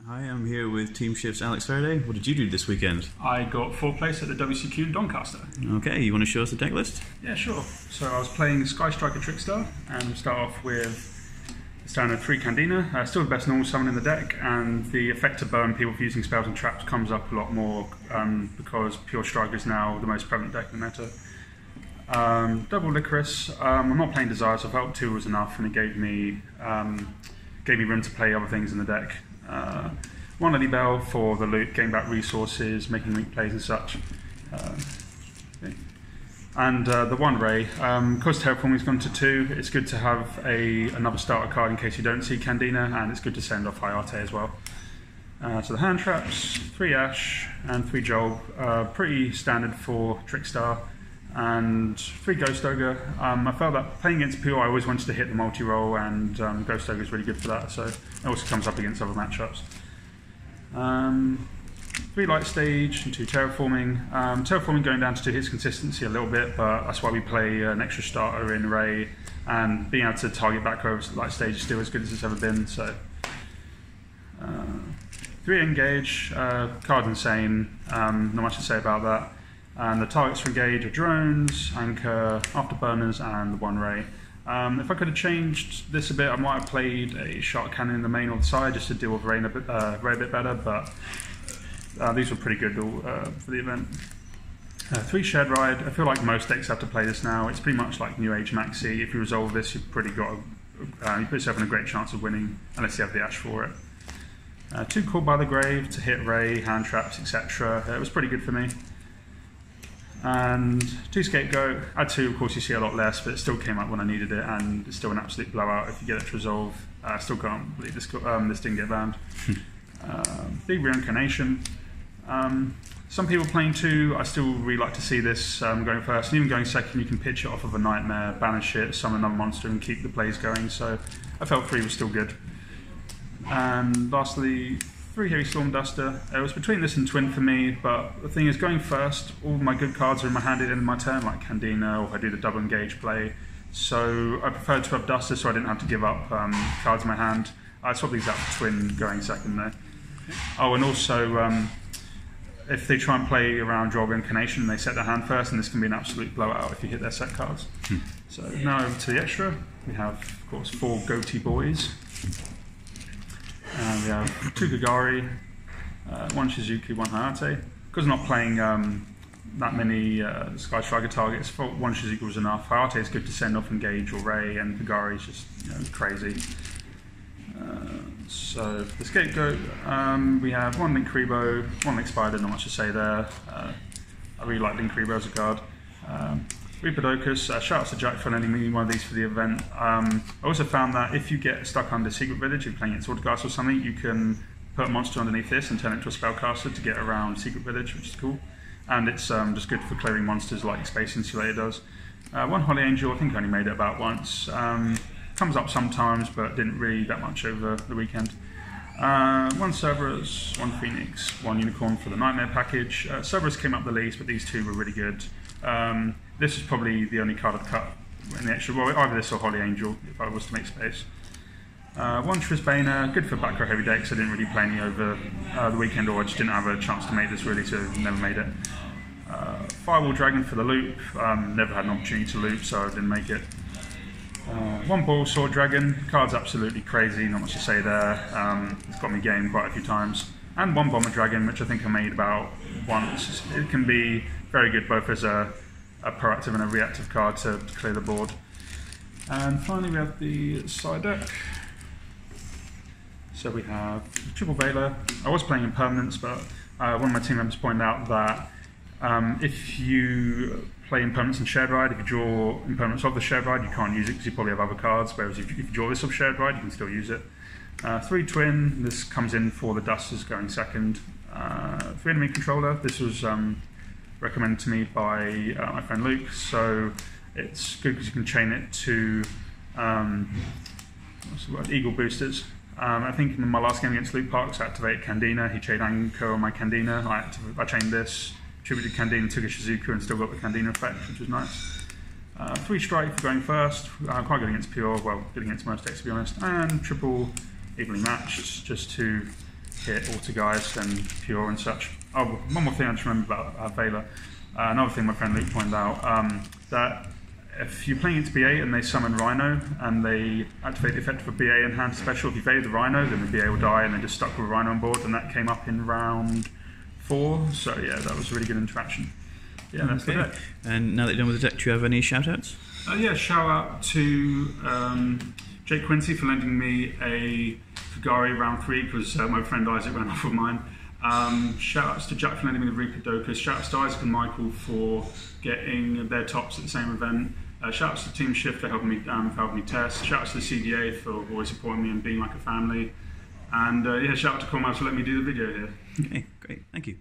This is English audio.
Hi, I'm here with Team Shift's Alex Feraday. What did you do this weekend? I got 4th place at the WCQ in Doncaster. Okay, you want to show us the deck list? Yeah, sure. So I was playing Sky Striker Trickstar, and we'll start off with the standard 3 Candina. Still the best normal summon in the deck, and the effect to burn people for using spells and traps comes up a lot more because Pure Striker is now the most prevalent deck in the meta. Double Licorice. I'm not playing Desire, so I felt 2 was enough, and it gave me room to play other things in the deck. 1 Lily Bell for the loot, getting back resources, making weak plays and such. And the 1 Ray, because Terraforming's gone to 2, it's good to have another starter card in case you don't see Candina, and it's good to send off Hayate as well. So the hand traps, 3 Ash and 3 Joel, pretty standard for Trickstar, and 3 Ghost Ogre. I felt that playing against Pure, I always wanted to hit the multi-roll, and Ghost Ogre is really good for that, so it also comes up against other matchups. 3 Light Stage and 2 Terraforming. Terraforming going down to 2 hits consistency a little bit, but that's why we play an extra starter in Ray, and being able to target back over Light Stage is still as good as it's ever been. So 3 Engage, card insane, not much to say about that. And the targets for Engage are drones, Anchor, Afterburners, and the 1 Ray. If I could have changed this a bit, I might have played a Shark Cannon in the main or the side just to deal with Ray a bit better, but these were pretty good for the event. 3 Shed Ride. I feel like most decks have to play this now. It's pretty much like New Age Maxi. If you resolve this, you've pretty got you put yourself in a great chance of winning, unless you have the Ash for it. 2 Called by the Grave to hit Ray, hand traps, etc. It was pretty good for me. And 2 Scapegoat. At 2, of course, you see a lot less, but it still came up when I needed it, and it's still an absolute blowout if you get it to resolve. I still can't believe this didn't get banned. 3 Reincarnation. Some people playing 2, I still really like to see this going first, and even going second, you can pitch it off of a Nightmare, banish it, summon another monster, and keep the plays going. So I felt 3 was still good. And lastly, 3 Heavy Storm Duster. It was between this and Twin for me, but the thing is, going first, all my good cards are in my hand at the end of my turn, like Candina, or if I do the double engage play. So I preferred to have Duster so I didn't have to give up cards in my hand. I swapped these out for Twin going second there. Oh, and also, if they try and play around Draw Reincarnation, they set their hand first, and this can be an absolute blowout if you hit their set cards. So now over to the extra. We have, of course, 4 Goatee Boys. And we have 2 Gagari, 1 Shizuku, 1 Hayate. Because I'm not playing that many Sky Striker targets, 1 Shizuku was enough. Hayate is good to send off Engage or Ray, and Gagari is just crazy. So for the Scapegoat, we have 1 Link Rebo, 1 Link Spider, not much to say there. I really like Link Rebo as a card. Reapodocus, shout out to Jack for lending me 1 of these for the event. I also found that if you get stuck under Secret Village, if you're playing against Swordcast or something, you can put a monster underneath this and turn it into a spellcaster to get around Secret Village, which is cool. And it's just good for clearing monsters like Space Insulator does. 1 Holy Angel, I think I only made it about once. Comes up sometimes, but didn't really that much over the weekend. 1 Cerberus, 1 Phoenix, 1 Unicorn for the Nightmare package. Cerberus came up the least, but these 2 were really good. This is probably the only card I'd cut in the extra. Well, either this or Holy Angel, if I was to make space. 1 Trisbane, good for back row heavy decks. I didn't really play any over the weekend, or I just didn't have a chance to make this really, so never made it. Firewall Dragon for the loop. Never had an opportunity to loop, so I didn't make it. 1 Ball Sword Dragon. Card's absolutely crazy, not much to say there. It's got me game quite a few times. And 1 Bomber Dragon, which I think I made about once. It can be very good both as a proactive and a reactive card to clear the board. And finally we have the side deck. So we have Triple Veiler. I was playing Impermanence, but one of my team members pointed out that if you play Impermanence and Shared Ride, if you draw Impermanence off the Shared Ride, you can't use it because you probably have other cards, whereas if you draw this off Shared Ride, you can still use it. 3 Twin, this comes in for the Dusters going second. 3 Enemy Controller, this was recommended to me by my friend Luke, so it's good because you can chain it to what's the word? Eagle boosters. I think in my last game against Luke Parks, I activated Candina. He chained Anchor on my Candina. I chained this, tributed Candina, took a Shizuku, and still got the Candina effect, which was nice. 3 Strike for going first. Quite good against Pure, well, good against most decks to be honest. And triple evenly matched, just to hit Autogeist and Pure and such. Oh, one more thing I just remember about Vela. Another thing my friend Luke pointed out, that if you're playing into BA and they summon Rhino and they activate the effect of a BA enhanced special, if you evade the Rhino, then the BA will die and they're just stuck with a Rhino on board, and that came up in round 4, so yeah, that was a really good interaction. Yeah, that's the deck. And now that you're done with the deck, do you have any shout-outs? Yeah, shout out to Jake Quincy for lending me a Feraday round 3 because my friend Isaac ran off with mine. Shout outs to Jack for lending me the Reaper Dokas. Shout outs to Isaac and Michael for getting their tops at the same event. Shout outs to Team Shift for helping me test. Shout outs to the CDA for always supporting me and being like a family. And yeah, shout out to Cormac for letting me do the video here. Okay, great, thank you.